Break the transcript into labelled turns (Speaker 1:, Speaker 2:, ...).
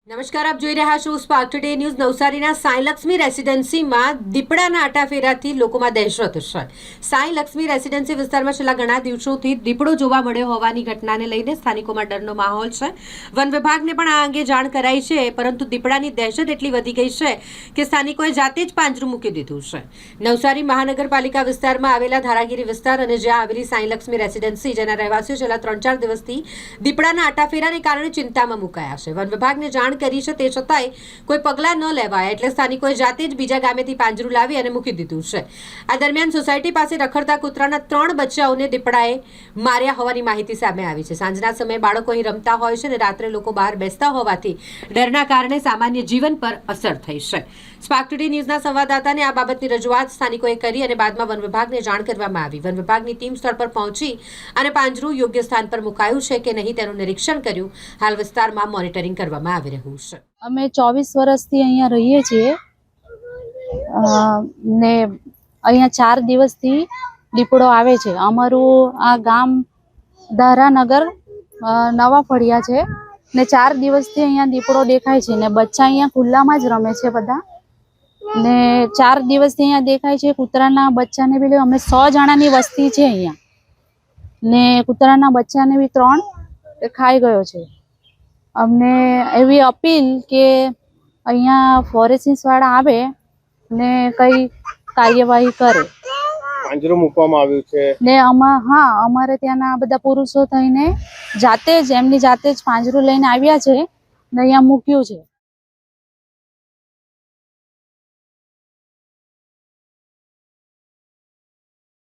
Speaker 1: નમસ્કાર, આપ જોઈ રહ્યા છો સ્પાર્ક ટુડે ન્યૂઝ. નવસારીના સાંઈ લક્ષ્મી રેસિડેન્સીમાં દીપડાના આટાફેરાથી લોકોમાં દહેશત છે. સાંઈ લક્ષ્મી રેસિડેન્સી વિસ્તારમાં છેલ્લા ઘણા દિવસોથી દીપડો જોવા મળ્યો હોવાની ઘટનાને લઈને સ્થાનિકોમાં ડરનો માહોલ છે. વન વિભાગને પણ આ અંગે જાણ કરાઈ છે, પરંતુ દીપડાની દહેશત એટલી વધી ગઈ છે કે સ્થાનિકોએ જાતે જ પાંજરું મૂકી દીધું છે. નવસારી મહાનગરપાલિકા વિસ્તારમાં આવેલા ધારાગીરી વિસ્તાર અને જ્યાં આવેલી સાંઈ લક્ષ્મી રેસિડેન્સી, જેના રહેવાસીઓ છેલ્લા 3-4 દિવસથી દીપડાના આટાફેરાને કારણે ચિંતામાં મુકાયા છે. વન વિભાગને જાણ કરી છે, તે છતાંય કોઈ પગલાં ન લેવાયા એટલે સ્થાનિકોએ જાતે જ બીજા ગામેથી પાંજરું લાવી અને મૂકી દીધું છે. આ દરમિયાન સોસાયટી પાસે રખડતા કૂતરાના 3 બચ્ચાઓને દીપડાએ માર્યા હોવાની માહિતી સામે આવી છે. સાંજના સમયે બાળકો અહીં રમતા હોય છે અને રાત્રે લોકો બહાર બેસતા હોવાથી ડરના કારણે સામાન્ય જીવન પર અસર થઈ છે. સ્પાર્ક ટુડે ન્યૂઝના સંવાદદાતાને આ બાબતની રજૂઆત સ્થાનિકોએ કરી અને બાદમાં વન વિભાગને જાણ કરવામાં આવી. વન વિભાગની ટીમ સ્થળ પર પહોંચી અને પાંજરું યોગ્ય સ્થાન પર મુકાયું છે કે નહીં તેનું નિરીક્ષણ કર્યું. હાલ વિસ્તારમાં મોનિટરિંગ કરવામાં આવી રહ્યું છે.
Speaker 2: અમે 24 વર્ષથી અહીંયા રહીએ છીએ ને અહીંયા 4 દિવસથી દીપડો આવે છે. અમારું આ ગામ ધારાનગર નવા ફળિયા છે ને 4 દિવસથી અહીંયા દીપડો દેખાય છે ને બચ્ચા અહીંયા ખુલ્લામાં જ રમે છે બધા ને 4 દિવસથી અહીંયા દેખાય છે. કૂતરાના બચ્ચાને બી અમે 100 જણાની વસ્તી છે અહીંયા ને કૂતરાના બચ્ચાને બી 3 ખાઈ ગયો છે. અમને એવી અપીલ કે અહીંયા ફોરેસ્ટ વાળા આવે ને કઈ કાર્યવાહી કરે.
Speaker 3: પાંજરું મૂકવામાં આવ્યું છે
Speaker 2: ને અમારે ત્યાંના બધા પુરુષો થઈને જાતે જ પાંજરું લઈને આવ્યા છે ને અહીંયા મૂક્યું છે.